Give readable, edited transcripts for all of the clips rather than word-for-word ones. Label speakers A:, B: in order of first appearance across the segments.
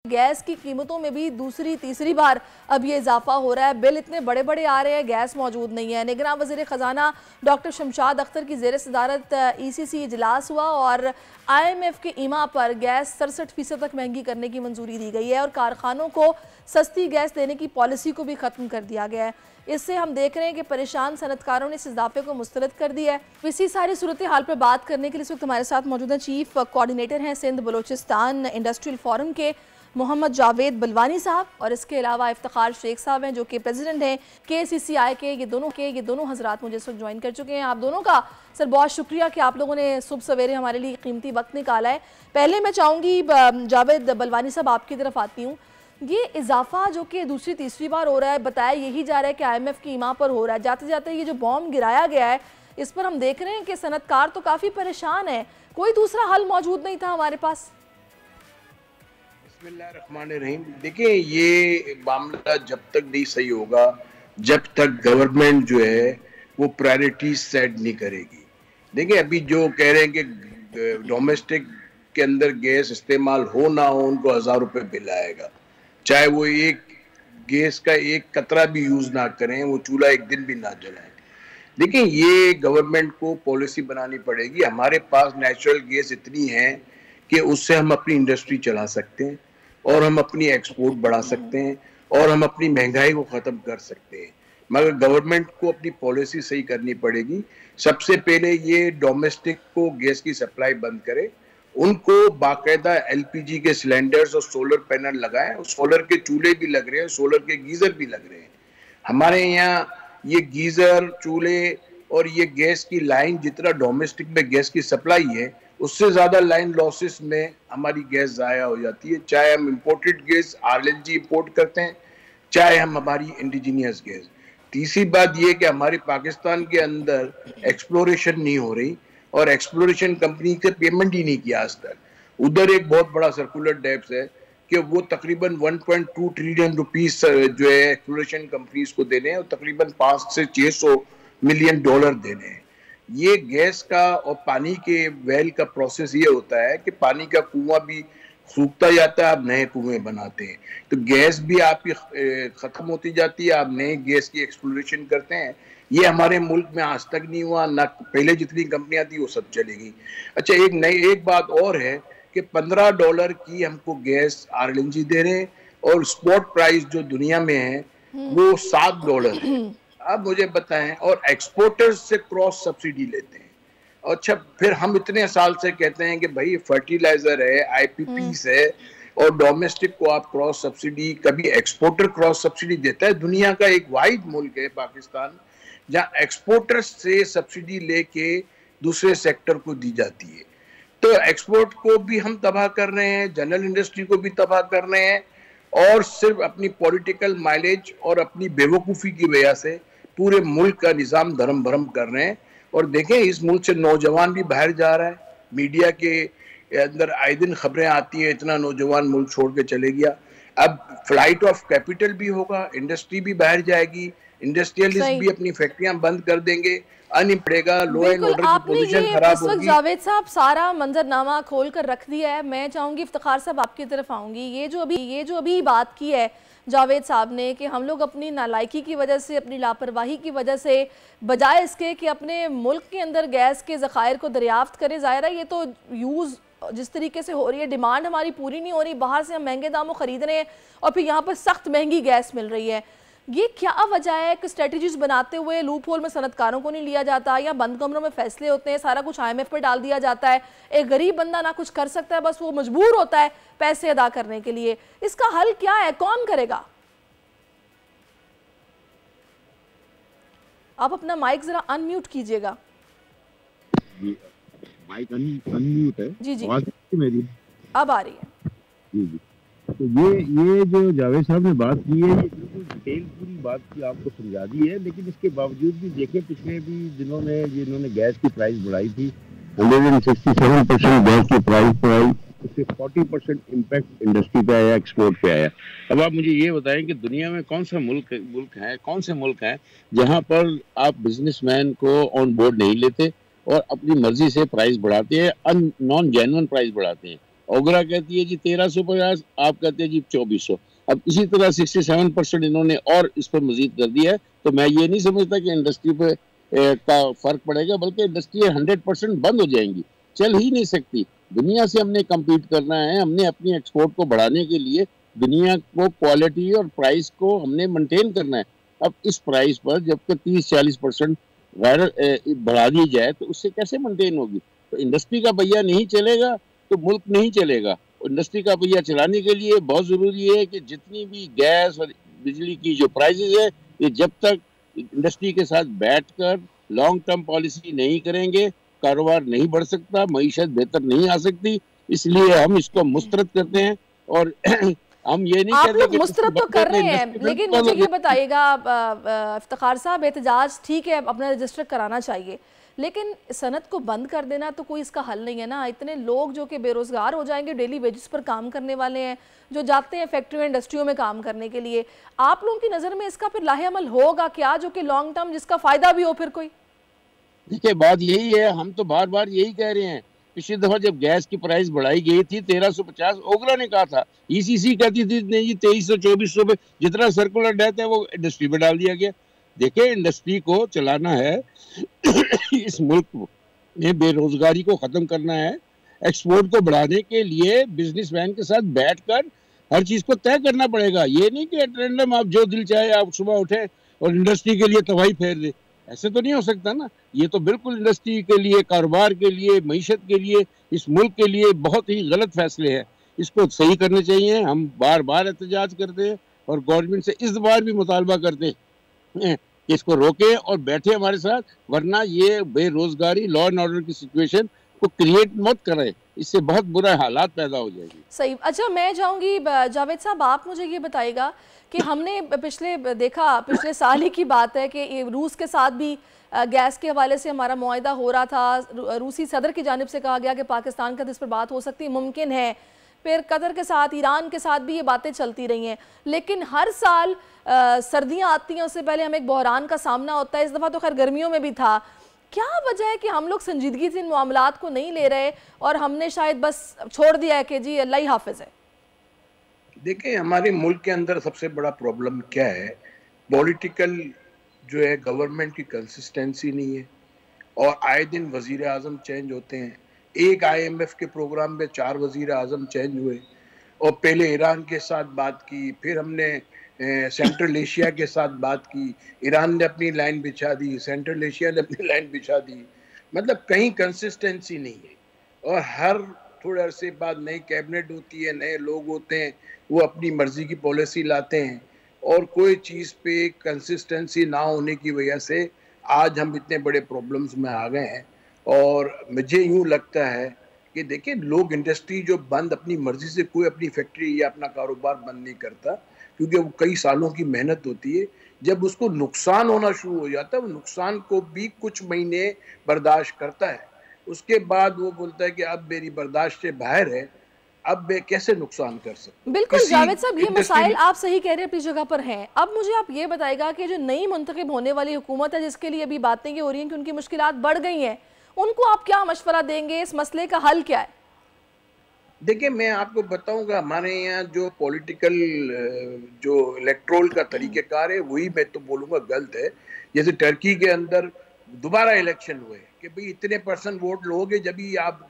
A: Gas की कीमतों में भी दूसरी तीसरी बार अब ये इजाफा हो रहा है। बिल इतने बड़े बड़े आ रहे हैं, गैस मौजूद नहीं है। निगरान वज़ीर ख़जाना डॉक्टर शमशाद अख्तर की ज़ेर सदारत ECC इजलास हुआ और IMF के ईमा पर गैस 67% तक महंगी करने की मंजूरी दी गई है और कारखानों को सस्ती गैस देने की पॉलिसी को भी ख़त्म कर दिया गया है। इससे हम देख रहे हैं कि परेशान सनतकारों ने इस इजाफे को मुस्तरद कर दिया है। इसी सारी सूरत हाल पर बात करने के लिए इस वक्त हमारे साथ मौजूद हैं चीफ कोऑर्डिनेटर हैं सिंध बलोचिस्तान इंडस्ट्रियल फोरम के मोहम्मद जावेद बलवानी साहब, और इसके अलावा इफ्तिखार शेख साहब हैं जो कि प्रेसिडेंट हैं KCCI के। ये दोनों हजरात मुझे इस वक्त ज्वाइन कर चुके हैं। आप दोनों का सर बहुत शुक्रिया कि आप लोगों ने सुबह सवेरे हमारे लिए कीमती वक्त निकाला है। पहले मैं चाहूँगी जावेद बलवानी साहब आपकी तरफ आती हूँ। ये इजाफा जो कि दूसरी तीसरी बार हो रहा है, बताया यही जा रहा है कि IMF की ईमा पर हो रहा है। जाते जाते ये जो बॉम्ब गिराया गया है इस पर हम देख रहे हैं कि सनतकार तो काफ़ी परेशान है, कोई दूसरा हल मौजूद नहीं था हमारे पास।
B: बिस्मिल्लाहिर्रहमानिर्रहीम। देखिए, ये मामला जब तक नहीं सही होगा, जब तक गवर्नमेंट जो है वो प्रायोरिटीज सेट नहीं करेगी। देखिए, अभी जो कह रहे हैं कि डोमेस्टिक के अंदर गैस इस्तेमाल हो ना हो, उनको 1000 रुपये बिल आएगा, चाहे वो एक गैस का एक कतरा भी यूज ना करें, वो चूल्हा एक दिन भी ना जलाएं। देखिए, ये गवर्नमेंट को पॉलिसी बनानी पड़ेगी। हमारे पास नेचुरल गैस इतनी है कि उससे हम अपनी इंडस्ट्री चला सकते हैं और हम अपनी एक्सपोर्ट बढ़ा सकते हैं और हम अपनी महंगाई को ख़त्म कर सकते हैं। मगर गवर्नमेंट को अपनी पॉलिसी सही करनी पड़ेगी। सबसे पहले ये डोमेस्टिक को गैस की सप्लाई बंद करे, उनको बाकायदा LPG के सिलेंडर्स और सोलर पैनल लगाएं। सोलर के चूल्हे भी लग रहे हैं, सोलर के गीज़र भी लग रहे हैं। हमारे यहाँ ये गीज़र, चूल्हे और ये गैस की लाइन जितना डोमेस्टिक में गैस की सप्लाई है, उससे ज्यादा लाइन लॉसेस में हमारी गैस जाया हो जाती है। चाहे हम इंपोर्टेड गैस RLNG इंपोर्ट करते हैं, चाहे हम हमारी इंडिजीनियस गैस। तीसरी बात यह कि हमारे पाकिस्तान के अंदर एक्सप्लोरेशन नहीं हो रही और एक्सप्लोरेशन कंपनी से पेमेंट ही नहीं किया आज तक। उधर एक बहुत बड़ा सर्कुलर डेब्ट है कि वो तकरीबन 1.2 ट्रिलियन रुपीस जो है एक्सप्लोरेशन कंपनीज को देने हैं और तकरीबन 500 से 600 मिलियन डॉलर देने हैं। ये गैस का और पानी के वेल का प्रोसेस ये होता है कि पानी का कुआं भी सूखता जाता है, आप नए कुएं बनाते हैं, तो गैस भी आपकी खत्म होती जाती है, आप नए गैस की एक्सप्लोरेशन करते हैं। ये हमारे मुल्क में आज तक नहीं हुआ, ना पहले जितनी कंपनियां थी वो सब चलेगी। अच्छा, एक बात और है कि $15 की हमको गैस RLNG दे रहे हैं और स्पॉट प्राइस जो दुनिया में है वो $7 है। अब मुझे बताएं, और एक्सपोर्टर्स से क्रॉस सब्सिडी लेते हैं। अच्छा, फिर हम इतने साल से कहते हैं कि भाई फर्टिलाइजर है, IPPs है और डोमेस्टिक को आप क्रॉस सब्सिडी, कभी एक्सपोर्टर क्रॉस सब्सिडी देता है? दुनिया का एक वाहिद मुल्क है पाकिस्तान जहां एक्सपोर्टर्स से सब्सिडी लेके दूसरे सेक्टर को दी जाती है। तो एक्सपोर्ट को भी हम तबाह कर रहे हैं, जनरल इंडस्ट्री को भी तबाह कर रहे हैं, और सिर्फ अपनी पॉलिटिकल माइलेज और अपनी बेवकूफ़ी की वजह से पूरे मुल्क का निज़ाम धर्म भरम कर रहे हैं। और देखें, इस मुल्क से नौजवान भी बाहर जा रहा है। मीडिया के अंदर आए दिन खबरें आती हैं, इतना नौजवान मुल्क छोड़ के चले गया। अब फ्लाइट ऑफ कैपिटल भी होगा, इंडस्ट्री भी बाहर जाएगी, इंडस्ट्रियलिस्ट भी अपनी फैक्ट्रियां बंद कर देंगे, पड़ेगा, लो एंड ऑर्डर की पोजीशन खराब होगी।
A: जावेद साहब सारा मंजरनामा खोल कर रख दिया है। मैं चाहूंगी इफ्तिखार साहब आपकी तरफ आऊंगी। ये जो अभी बात की है जावेद साहब ने कि हम लोग अपनी नालायकी की वजह से, अपनी लापरवाही की वजह से, बजाय इसके कि अपने मुल्क के अंदर गैस के ज़खायर को दरियाफ्त करें, ज़ाहिर है ये तो यूज़ जिस तरीके से हो रही है, डिमांड हमारी पूरी नहीं हो रही, बाहर से हम महंगे दामों खरीद रहे हैं और फिर यहाँ पर सख्त महंगी गैस मिल रही है। ये क्या वजह है कि स्ट्रेटजीज बनाते हुए लूप होल में सनतकारों को नहीं लिया जाता, या बंद कमरों में फैसले होते हैं, सारा कुछ IMF पर डाल दिया जाता है, एक गरीब बंदा ना कुछ कर सकता है, बस वो मजबूर होता है पैसे अदा करने के लिए। इसका हल क्या है, कौन करेगा? आप अपना माइक जरा अनम्यूट कीजिएगा।
C: माइक अनम्यूट है
A: जी जी,
C: मेरी
A: अब आ रही है।
C: जी जी। तो ये जो जावेद साहब ने बात की है, ये बिल्कुल डिटेल पूरी बात की आपको समझा दी है। लेकिन इसके बावजूद भी देखें, पिछले भी दिनों में जिन्होंने गैस की प्राइस बढ़ाई थी, 167% गैस की प्राइस बढ़ाई, उससे 40% इम्पैक्ट इंडस्ट्री पे आया, एक्सपोर्ट पे आया। अब आप मुझे ये बताएं कि दुनिया में कौन सा कौन से मुल्क हैं जहां पर आप बिजनेसमैन को ऑन बोर्ड नहीं लेते और अपनी मर्जी से प्राइस बढ़ाते हैं, नॉन जेन्युइन प्राइस बढ़ाते हैं। ओगरा कहती है जी 1350, आप कहते हैं जी 2400। अब इसी तरह 67% इन्होंने और इस पर मजीद कर दिया है। तो मैं ये नहीं समझता कि इंडस्ट्री पे का फर्क पड़ेगा, बल्कि इंडस्ट्री 100% बंद हो जाएंगी, चल ही नहीं सकती। दुनिया से हमने कम्पीट करना है, हमने अपनी एक्सपोर्ट को बढ़ाने के लिए दुनिया को क्वालिटी और प्राइस को हमने मेंटेन करना है। अब इस प्राइस पर जबकि 30-40% बढ़ा दी जाए तो उससे कैसे मेंटेन होगी? तो इंडस्ट्री का पहिया नहीं चलेगा तो मुल्क नहीं चलेगा। इंडस्ट्री का पहिया चलाने के लिए बहुत जरूरी है कि जितनी भी गैस और बिजली की जो प्राइसेस है, ये जब तक इंडस्ट्री के साथ बैठकर लॉन्ग टर्म पॉलिसी नहीं करेंगे, कारोबार नहीं बढ़ सकता, मईशत बेहतर नहीं आ सकती। इसलिए हम इसको मुस्तरद करते हैं। और हम ये नहीं
A: आप
C: कहते
A: लोग
C: कि
A: मुस्तरद तो कर रहे हैं, लेकिन मुझे ये बताइएगा इफ्तिखार साहब, एहतजाज ठीक है, अपना रजिस्टर कराना चाहिए, लेकिन सनत को बंद कर देना तो कोई इसका हल नहीं है ना। इतने लोग जो कि बेरोजगार हो जाएंगे, डेली वेजेस पर काम करने वाले हैं, जो जाते हैं फैक्ट्री इंडस्ट्रियों में काम करने के लिए, आप लोगों की नज़र में इसका फिर लाहेअमल होगा क्या, जो कि लॉन्ग टर्म जिसका फ़ायदा भी हो फिर कोई?
C: देखिए, बात यही है, हम तो बार बार यही कह रहे हैं। पिछली दफा जब गैस की प्राइस बढ़ाई गई थी 1350, ओगरा ने कहा था, ईसीसी कहती थी नहीं जी 2300-2400 पे, जितना सर्कुलर डेथ है वो इंडस्ट्री पे डाल दिया गया। देखिए, इंडस्ट्री को चलाना है इस मुल्क में बेरोजगारी को खत्म करना है, एक्सपोर्ट को बढ़ाने के लिए बिजनेसमैन के साथ बैठकर हर चीज को तय करना पड़ेगा। ये नहीं कि रैंडम आप जो दिल चाहे आप सुबह उठे और इंडस्ट्री के लिए तबाही फेर दे, ऐसे तो नहीं हो सकता ना। ये तो बिल्कुल इंडस्ट्री के लिए, कारोबार के लिए, मईशत के लिए, इस मुल्क के लिए बहुत ही गलत फैसले हैं। इसको सही करने चाहिए। हम बार बार एहतजाज करते हैं और गवर्नमेंट से इस बार भी मुतालबा करते हैं कि इसको रोके और बैठे हमारे साथ, वरना ये बेरोजगारी, लॉ एंड ऑर्डर की सिचुएशन को क्रिएट मत करें, इससे बहुत बुरा हालात पैदा हो जाएगी।
A: सही। अच्छा, मैं चाहूँगी जावेद साहब, आप मुझे ये बताइएगा कि हमने पिछले साल ही की बात है कि रूस के साथ भी गैस के हवाले से हमारा मुआहिदा हो रहा था। रूसी सदर की जानिब से कहा गया कि पाकिस्तान का इस पर बात हो सकती है, मुमकिन है। फिर कतर के साथ, ईरान के साथ भी ये बातें चलती रही हैं, लेकिन हर साल सर्दियाँ आती हैं उससे पहले हमें एक बहरान का सामना होता है। इस दफ़ा तो खैर गर्मियों में भी था। क्या वजह है कि हम लोग संजीदगी से इन मामलात को नहीं ले रहे और हमने शायद बस छोड़ दिया है कि जी अल्लाह ही हाफिज है?
B: देखिए, हमारे मुल्क के अंदर सबसे बड़ा प्रॉब्लम क्या है, पॉलिटिकल जो है गवर्नमेंट की कंसिस्टेंसी नहीं है और आए दिन वजीर आजम चेंज होते हैं। एक IMF के प्रोग्राम में 4 वजीर आजम चेंज हुए और पहले ईरान के साथ बात की, फिर हमने सेंट्रल एशिया के साथ बात की, ईरान ने अपनी लाइन बिछा दी, सेंट्रल एशिया ने अपनी लाइन बिछा दी। मतलब कहीं कंसिस्टेंसी नहीं है और हर थोड़े अरसे बाद नई कैबिनेट होती है, नए लोग होते हैं, वो अपनी मर्जी की पॉलिसी लाते हैं और कोई चीज़ पे कंसिस्टेंसी ना होने की वजह से आज हम इतने बड़े प्रॉब्लम्स में आ गए हैं। और मुझे यूँ लगता है कि देखिए, लोग इंडस्ट्री जो बंद अपनी मर्जी से, कोई अपनी फैक्ट्री या अपना कारोबार बंद नहीं करता, क्योंकि वो कई सालों की मेहनत होती है। जब उसको नुकसान होना शुरू हो जाता है, वो नुकसान को भी कुछ महीने बर्दाश्त करता है, उसके बाद वो बोलता है कि अब मेरी बर्दाश्त से बाहर है, अब मैं कैसे नुकसान कर सकता।
A: बिल्कुल जावेद साहब, ये मसाइल आप सही कह रहे हैं, अपनी जगह पर हैं। अब मुझे आप ये बताएगा कि जो नई मुंतखब होने वाली हुकूमत है, जिसके लिए अभी बातें ये हो रही हैं कि उनकी मुश्किलात बढ़ गई हैं, उनको आप क्या मशवरा देंगे? इस मसले का हल क्या है?
B: देखिए, मैं आपको बताऊंगा, हमारे यहाँ जो पॉलिटिकल जो इलेक्ट्रोल का तरीक़ेकार है, वही मैं तो बोलूँगा गलत है। जैसे टर्की के अंदर दोबारा इलेक्शन हुए कि भाई इतने % वोट लोगे जब ही आप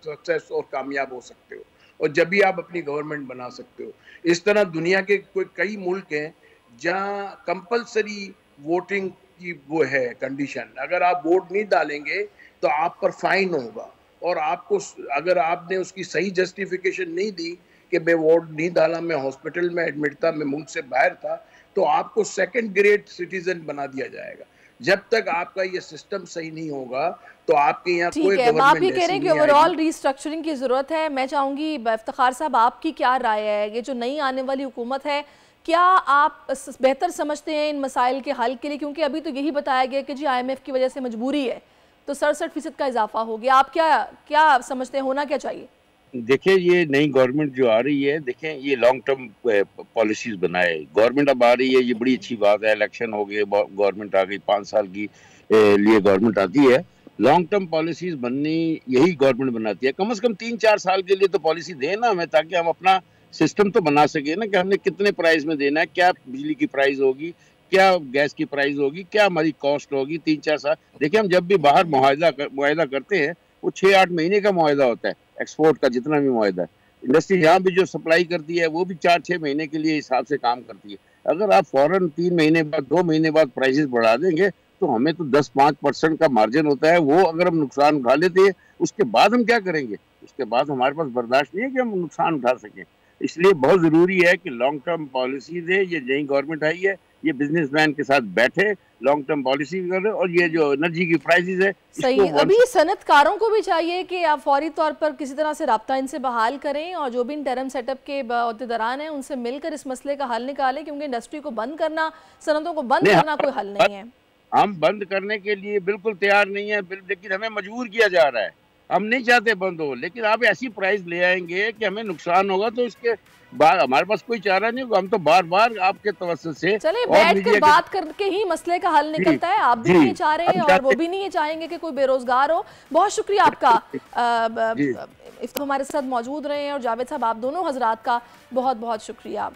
B: सक्सेस और कामयाब हो सकते हो और जब भी आप अपनी गवर्नमेंट बना सकते हो। इस तरह दुनिया के कई मुल्क हैं जहाँ कंपलसरी वोटिंग की वो है कंडीशन, अगर आप वोट नहीं डालेंगे तो आप पर फाइन होगा और आपको, अगर आपने उसकी सही जस्टिफिकेशन नहीं दी कि मैं वोट नहीं डाला, मैं हॉस्पिटल में एडमिट था, मैं मुल्क से बाहर था, तो आपको 2nd ग्रेड सिटीजन बना दिया जाएगा। जब तक आपका ये सिस्टम सही नहीं होगा तो आपके यहाँ कोई गवर्नमेंट।
A: आप ये कह रहे हैं कि ओवरऑल रीस्ट्रक्चरिंग की जरूरत है। मैं चाहूंगी इफ्तिखार साहब, आपकी क्या राय है? ये जो नई आने वाली हुकूमत है, क्या आप बेहतर समझते हैं इन मसाइल के हल के लिए? क्योंकि अभी तो यही बताया गया कि जी IMF की वजह से मजबूरी है, तो 67% का इजाफा हो गया। आप क्या समझते हैं, होना क्या चाहिए?
C: देखिए, ये नई गवर्नमेंट जो आ रही है, देखें ये लॉन्ग टर्म पॉलिसीज बनाए गवर्नमेंट अब आ रही है, ये बड़ी अच्छी बात है। इलेक्शन हो गए, गवर्नमेंट आ गई, 5 साल की लिए गवर्नमेंट आती है, लॉन्ग टर्म पॉलिसीज बननी यही गवर्नमेंट बनाती है। कम से कम 3-4 साल के लिए तो पॉलिसी देना हमें, ताकि हम अपना सिस्टम तो बना सके ना कि हमने कितने प्राइस में देना है, क्या बिजली की प्राइस होगी, क्या गैस की प्राइस होगी, क्या हमारी कॉस्ट होगी। 3-4 साल देखिए, हम जब भी बाहर मुआहदा करते हैं वो 6-8 महीने का मुआहदा होता है, एक्सपोर्ट का जितना भी मुआहदा है। इंडस्ट्री यहाँ भी जो सप्लाई करती है वो भी 4-6 महीने के लिए हिसाब से काम करती है। अगर आप फौरन 3 महीने बाद 2 महीने बाद प्राइसेस बढ़ा देंगे तो हमें तो 10-5% का मार्जिन होता है, वो अगर हम नुकसान उठा लेते हैं उसके बाद हम क्या करेंगे? उसके बाद हमारे पास बर्दाश्त नहीं है कि हम नुकसान उठा सकें। इसलिए बहुत ज़रूरी है कि लॉन्ग टर्म पॉलिसीज है, ये नई गवर्नमेंट आई है, ये बिजनेसमैन के साथ बैठे, लॉन्ग टर्म पॉलिसी करे, और ये जो एनर्जी की प्राइसेस है
A: सही। अभी सनतकारों को भी चाहिए कि आप फौरी तौर पर किसी तरह से राब्ता इनसे बहाल करें और जो भी इंटरम सेटअप के अहदेदारान हैं उनसे मिलकर इस मसले का हल निकालें, क्योंकि इंडस्ट्री को बंद करना, सनतों को बंद करना कोई हल नहीं है।
C: हम बंद करने के लिए बिल्कुल तैयार नहीं है, लेकिन हमें मजबूर किया जा रहा है। हम नहीं चाहते बंद हो, लेकिन आप ऐसी प्राइस ले आएंगे कि हमें नुकसान होगा, तो इसके बाद हमारे पास कोई चारा नहीं होगा। हम तो बार बार आपके तवज्जुह से
A: चले बैठकर बात करके ही मसले का हल निकलता है। आप भी नहीं चाह रहे और वो भी नहीं चाहेंगे कि कोई बेरोजगार हो। बहुत शुक्रिया आपका, इफ्तिखार हमारे साथ मौजूद रहे हैं, और जावेद साहब आप दोनों हजरात का बहुत बहुत शुक्रिया।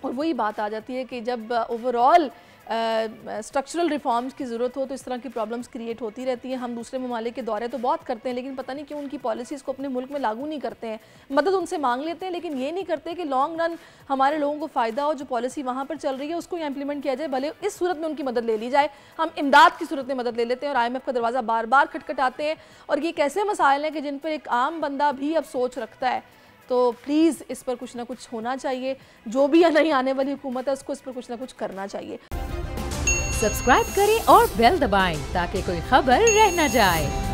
A: और वही बात आ जाती है कि जब ओवरऑल स्ट्रक्चरल रिफॉर्म्स की ज़रूरत हो तो इस तरह की प्रॉब्लम्स क्रिएट होती रहती हैं। हम दूसरे ममालिक के दौरे तो बहुत करते हैं, लेकिन पता नहीं क्यों उनकी पॉलिसीज़ को अपने मुल्क में लागू नहीं करते हैं। मदद उनसे मांग लेते हैं, लेकिन ये नहीं करते कि लॉन्ग रन हमारे लोगों को फ़ायदा हो, जो पॉलिसी वहाँ पर चल रही है उसको इम्प्लीमेंट किया जाए। भले इस सूरत में उनकी मदद ले ली जाए, हम इमदाद की सूरत में मदद ले लेते हैं और IMF का दरवाज़ा बार बार खटखटाते हैं। और ये कैसे मसाइल हैं कि जिन पर एक आम बंदा भी अब सोच रखता है। तो प्लीज़ इस पर कुछ ना कुछ होना चाहिए। जो भी नहीं आने वाली हुकूमत है उसको इस पर कुछ ना कुछ करना चाहिए।
D: सब्सक्राइब करें और बेल दबाएं ताकि कोई खबर रह न जाए।